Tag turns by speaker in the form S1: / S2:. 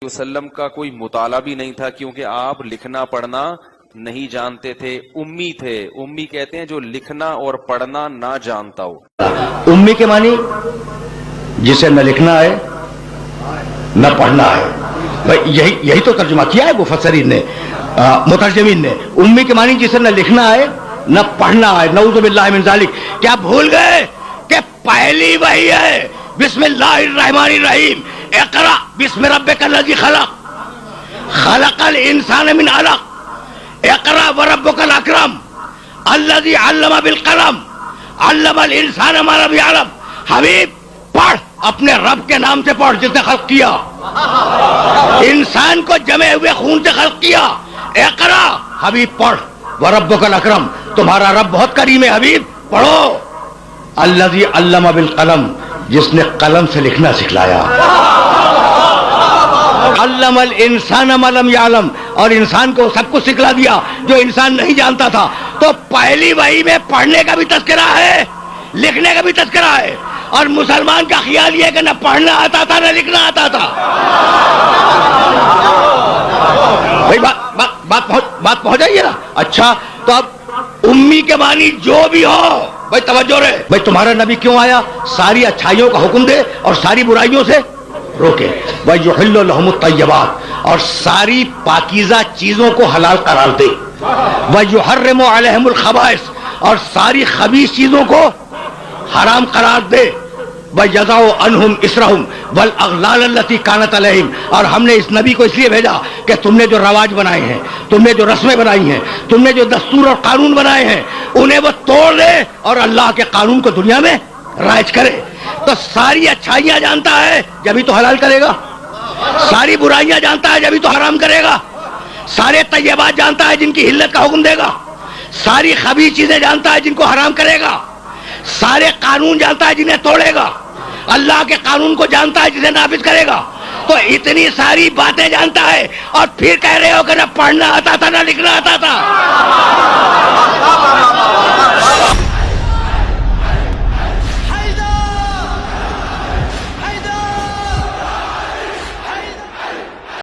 S1: وسلم کا کوئی مطالعہ بھی نہیں تھا، کیونکہ آپ لکھنا پڑھنا نہیں جانتے تھے، امی تھے۔ امی کہتے ہیں جو لکھنا اور پڑھنا نہ جانتا ہو۔
S2: امی کے معنی جسے نہ لکھنا ہے نہ پڑھنا ہے، یہی تو ترجمہ کیا ہے مفسرین نے، مترجمین نے۔ امی کے معنی جسے نہ لکھنا ہے نہ پڑھنا ہے، نعوذ باللہ من ذالک۔ کیا بھول گئے کہ پہلی وحی ہے بسم اللہ الرحمن الرحیم، اقرا بسم ربک الذی خلق، خلق الانسان من علق، اقرا وربک الاکرم الذی علم بالقلم، علم الانسان ما لم یعلم۔ حبیب پڑھ، اپنے رب کے نام سے پڑھ جس نے خلق کیا، انسان کو جمے ہوئے خون سے خلق کیا۔ اقرا، حبیب پڑھ، وربک الاکرم، تمہارا رب بہت کریم ہے حبیب، پڑھو۔ الذی علم بالقلم، جس نے قلم سے لکھنا سکھلایا۔ علم الانسان ما لم یعلم، اور انسان کو سب کچھ سکھلا دیا جو انسان نہیں جانتا تھا۔ تو پہلی وحی میں پڑھنے کا بھی تذکرہ ہے، لکھنے کا بھی تذکرہ ہے، اور مسلمان کا خیال یہ کہ نہ پڑھنا آتا تھا نہ لکھنا آتا تھا۔ بھائی بات پہنچ جائیے نا۔ اچھا، تو اب امی کے معنی جو بھی ہو، بھائی توجہ رہے، بھائی تمہارا نبی کیوں آیا؟ ساری اچھائیوں کا حکم دے اور ساری برائیوں سے روکے۔ وَيُحِلُّ لَهُمُ الطَّيِّبَاتِ، اور ساری پاکیزہ چیزوں کو حلال قرار دے۔ وَيُحَرِّمُ عَلَيْهِمُ الْخَبَائِثَ، اور ساری خبیث چیزوں کو حرام قرار دے۔ وَيَضَعُ عَنْهُمْ إِصْرَهُمْ وَالْأَغْلَالَ الَّتِي كَانَتْ عَلَيْهِمْ، اور ہم نے اس نبی کو اس لیے بھیجا کہ تم نے جو رواج بنائے ہیں، تم نے جو رسمیں بنائی ہیں، تم نے جو دستور اور قانون بنائے ہیں، انہیں وہ توڑ دے اور اللہ کے قانون کو دنیا میں رائج کرے۔ تو ساری اچھائیاں جانتا ہے جبھی تو حلال کرے گا، ساری برائیاں جانتا ہے جبھی تو حرام کرے گا، سارے طیبات جانتا ہے جن کی حلت کا حکم دے گا، ساری خبیث چیزیں جانتا ہے جن کو حرام کرے گا، سارے قانون جانتا ہے جنہیں توڑے گا، اللہ کے قانون کو جانتا ہے جسے نافذ کرے گا۔ تو اتنی ساری باتیں جانتا ہے، اور پھر کہہ رہے ہو کہ نہ پڑھنا آتا تھا نہ لکھنا آتا تھا۔